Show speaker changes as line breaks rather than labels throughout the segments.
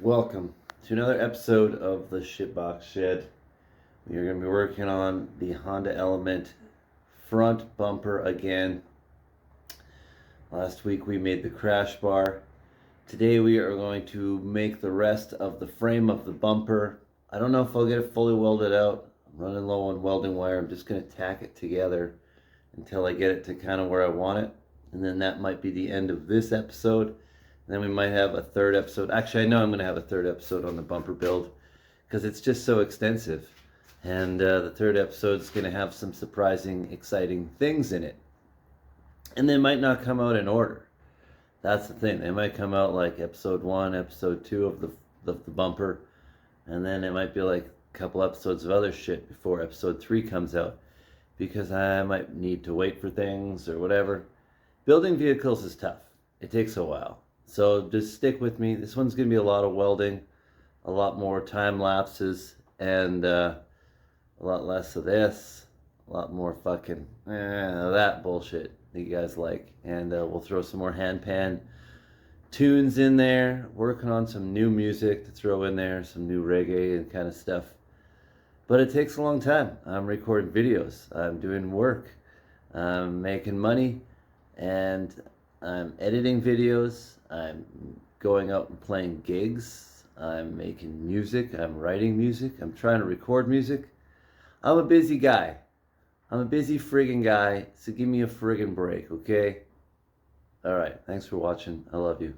Welcome to another episode of the Shitbox Shed. We are going to be working on the Honda Element front bumper again. Last week we made the crash bar. Today we are going to make the rest of the frame of the bumper. I don't know if I'll get it fully welded out. I'm running low on welding wire. I'm just going to tack it together until I get it to kind of where I want it. And then that might be the end of this episode. Then we might have a third episode. Actually, I know I'm going to have a third episode on the bumper build because it's just so extensive. And the third episode is going to have some surprising, exciting things in it. And they might not come out in order. That's the thing. They might come out like episode 1, episode 2 of the bumper. And then it might be like a couple episodes of other shit before episode 3 comes out. Because I might need to wait for things or whatever. Building vehicles is tough. It takes a while. So just stick with me. This one's going to be a lot of welding, a lot more time lapses, and a lot less of this, a lot more fucking that bullshit that you guys like. And we'll throw some more handpan tunes in there, working on some new music to throw in there, some new reggae and kind of stuff. But it takes a long time. I'm recording videos, I'm doing work, I'm making money, and I'm editing videos, I'm going out and playing gigs, I'm making music, I'm writing music, I'm trying to record music. I'm a busy guy. I'm a busy friggin' guy, so give me a friggin' break, okay? Alright, thanks for watching. I love you.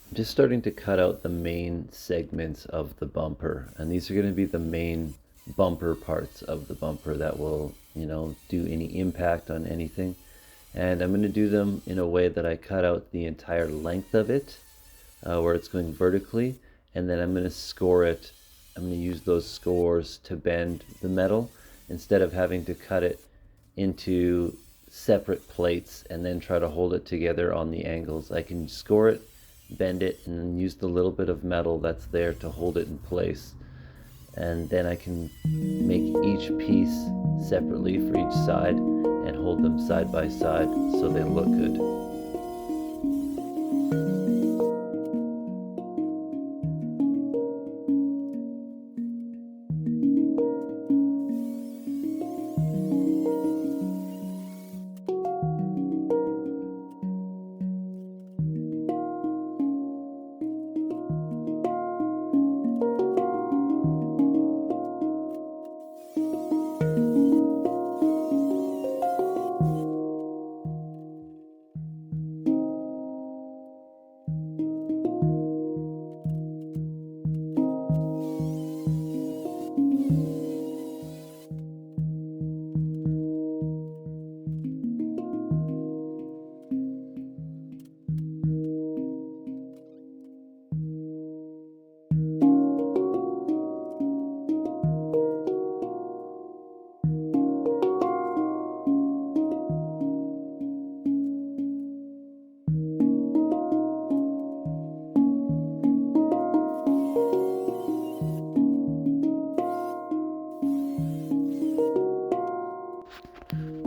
I'm just starting to cut out the main segments of the bumper, and these are going to be the main bumper parts of the bumper that will, do any impact on anything. And I'm going to do them in a way that I cut out the entire length of it, where it's going vertically, and then I'm going to score it. I'm going to use those scores to bend the metal instead of having to cut it into separate plates and then try to hold it together on the angles. I can score it, bend it, and then use the little bit of metal that's there to hold it in place. And then I can make each piece separately for each side and hold them side by side so they look good.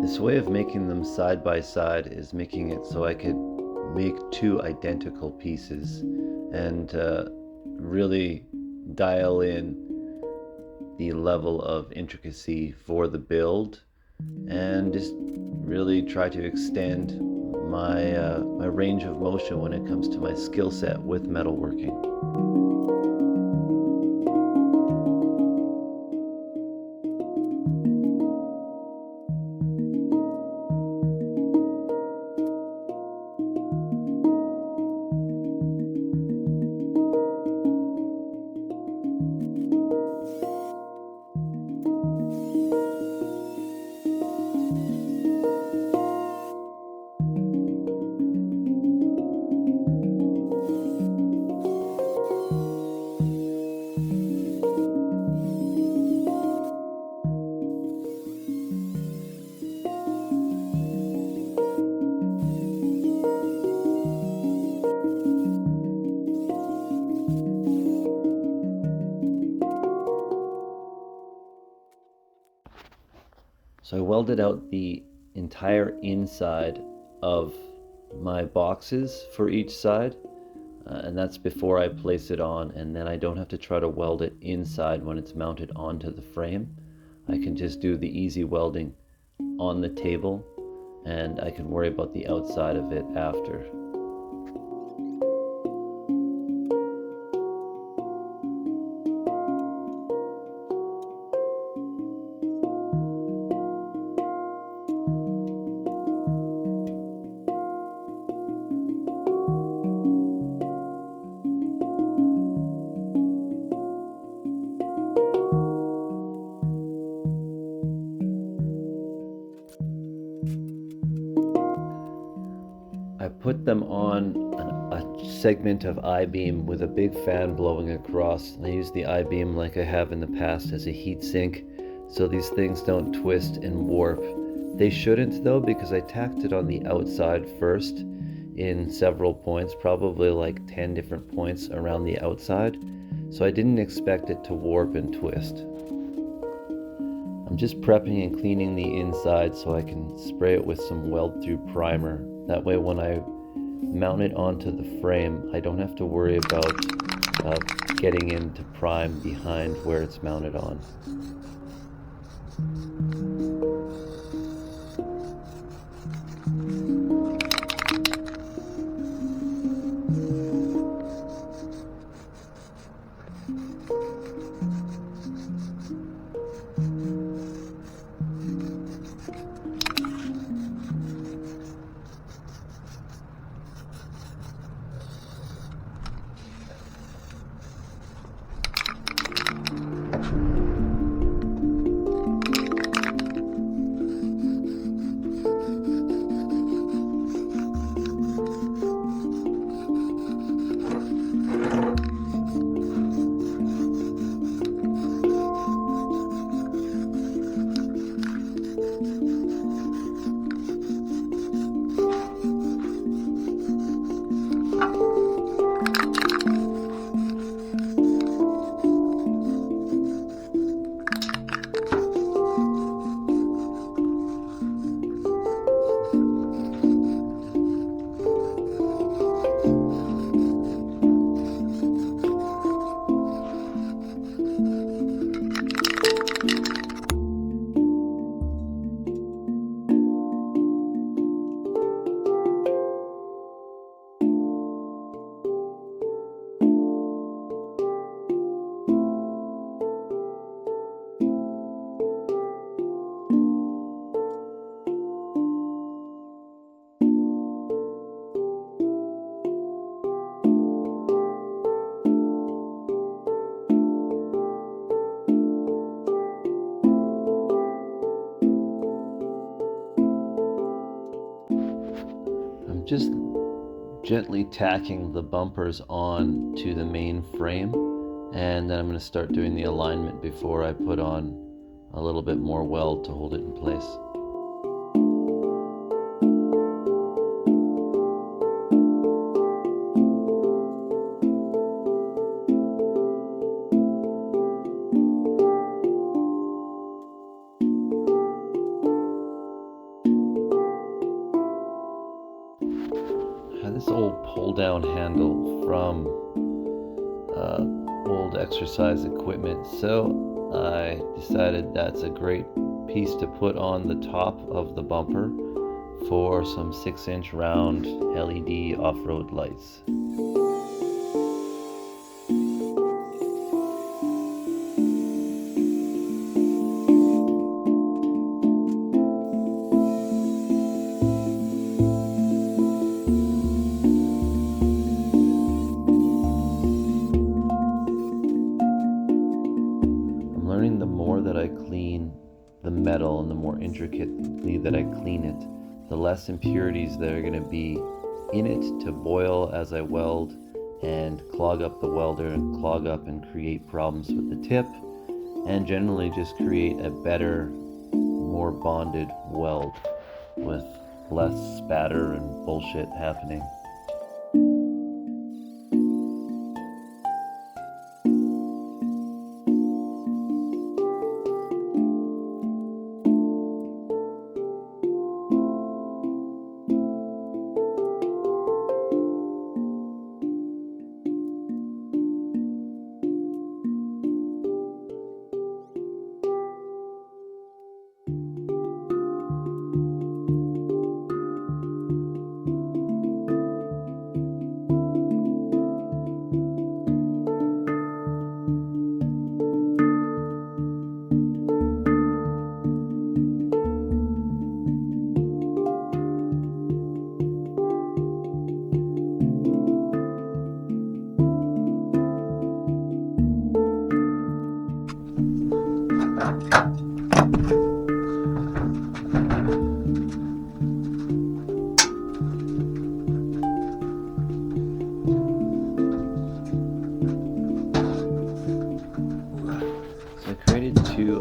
This way of making them side by side is making it so I could make two identical pieces and really dial in the level of intricacy for the build and just really try to extend my range of motion when it comes to my skill set with metalworking. So I welded out the entire inside of my boxes for each side, and that's before I place it on, and then I don't have to try to weld it inside when it's mounted onto the frame. I can just do the easy welding on the table, and I can worry about the outside of it after. I put them on a segment of I-beam with a big fan blowing across. I use the I-beam like I have in the past as a heat sink, so these things don't twist and warp. They shouldn't though, because I tacked it on the outside first in several points, probably like 10 different points around the outside, so I didn't expect it to warp and twist. I'm just prepping and cleaning the inside so I can spray it with some weld-through primer. That way when I mount it onto the frame, I don't have to worry about getting into prime behind where it's mounted on. I'm just gently tacking the bumpers on to the main frame, and then I'm going to start doing the alignment before I put on a little bit more weld to hold it in place. I have this old pull-down handle from old exercise equipment, so I decided that's a great piece to put on the top of the bumper for some 6-inch round LED off-road lights. The more that I clean the metal and the more intricately that I clean it, the less impurities that are going to be in it to boil as I weld and clog up the welder and clog up and create problems with the tip, and generally just create a better, more bonded weld with less spatter and bullshit happening.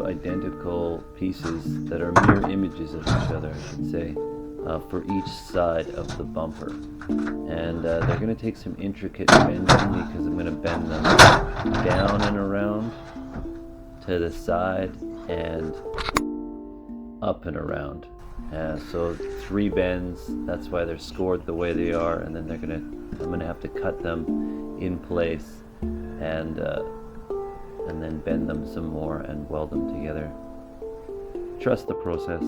identical pieces that are mirror images of each other, I should say, for each side of the bumper. And they're going to take some intricate bending because I'm going to bend them down and around to the side and up and around. So 3 bends, that's why they're scored the way they are, and then I'm going to have to cut them in place and then bend them some more and weld them together. Trust the process.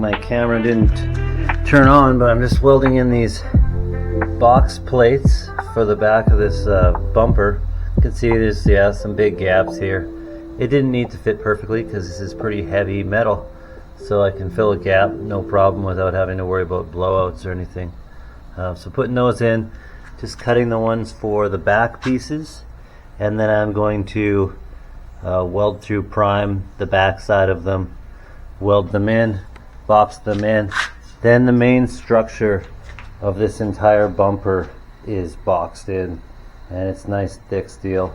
My camera didn't turn on, but I'm just welding in these box plates for the back of this bumper. You can see there's some big gaps here. It didn't need to fit perfectly because this is pretty heavy metal, so I can fill a gap no problem without having to worry about blowouts or anything. So putting those in, just cutting the ones for the back pieces, and then I'm going to weld through prime the back side of them, weld them in, box them in. Then the main structure of this entire bumper is boxed in, and it's nice thick steel.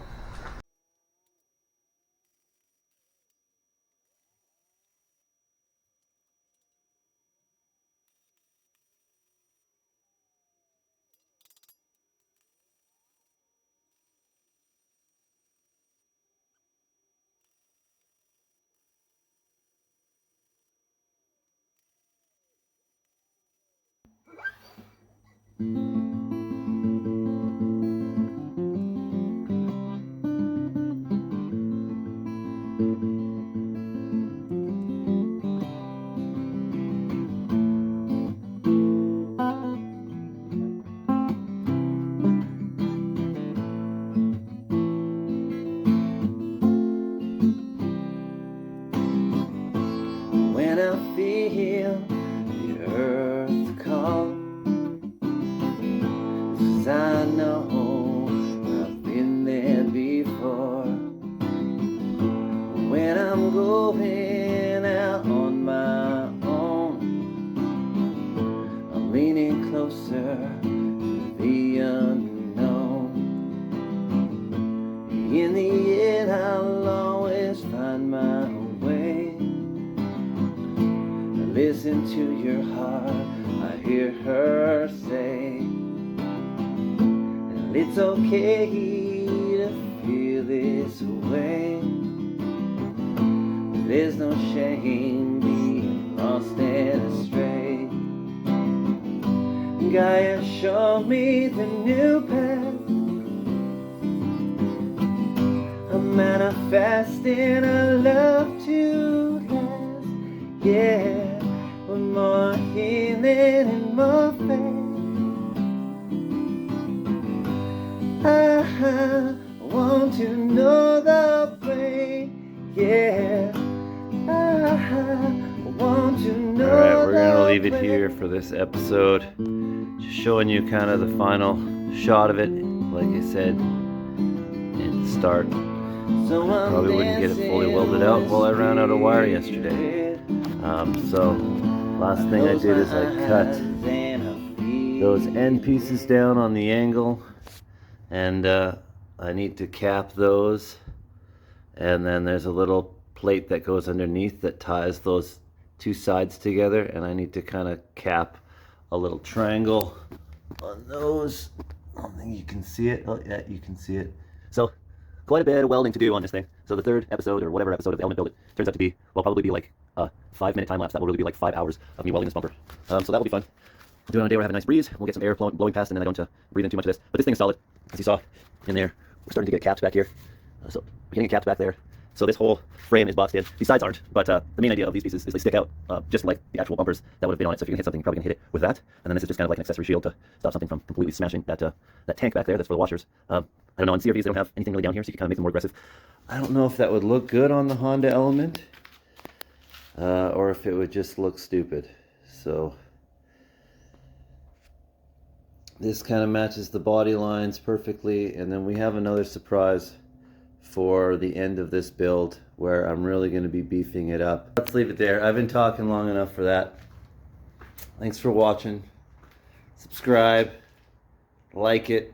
When I feel the earth call, 'cause I know I've been there before. When I'm going out on my own, I'm leaning closer to the unknown. In the end, I'll always find my way. Listen to your heart, I hear her say, and it's okay to feel this way. There's no shame being lost and astray. Gaia showed me the new path. I'm manifesting a love to last, yeah. More healing and more faith. I want to know the way, yeah. I want to know. Alright, we're going to leave it here for this episode. Just showing you kind of the final shot of it. Like I said at the start, I probably wouldn't get it fully welded out while I ran out of wire yesterday. So last thing I did is I cut those end pieces down on the angle, and I need to cap those, and then there's a little plate that goes underneath that ties those two sides together, and I need to kind of cap a little triangle on those. I don't think you can see it. Oh yeah, you can see it. So quite a bit of welding to do on this thing. So the third episode, or whatever episode of Element Build It, turns out to be, well, probably be like a 5-minute time lapse. That will really be like 5 hours of me welding this bumper. So that will be fun. Do it on a day where I have a nice breeze. We'll get some air blowing past, and then I don't breathe in too much of this. But this thing is solid, as you saw in there. We're starting to get caps back here. So we're getting caps back there. So this whole frame is boxed in. These sides aren't, but the main idea of these pieces is they stick out just like the actual bumpers that would have been on it. So if you're gonna hit something, you're probably gonna hit it with that. And then this is just kind of like an accessory shield to stop something from completely smashing that that tank back there. That's for the washers. I don't know, on CRVs they don't have anything really down here, so you can kind of make them more aggressive. I don't know if that would look good on the Honda Element, or if it would just look stupid. So this kind of matches the body lines perfectly, and then we have another surprise for the end of this build where I'm really going to be beefing it up. Let's leave it there. I've been talking long enough for that. Thanks for watching. Subscribe, like it,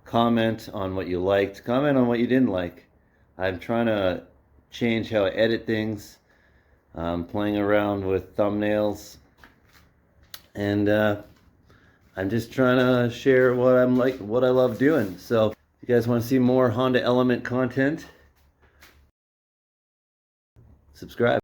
comment on what you liked, comment on what you didn't like. I'm trying to change how I edit things. I'm playing around with thumbnails, and I'm just trying to share what what I love doing. So if you guys want to see more Honda Element content, subscribe.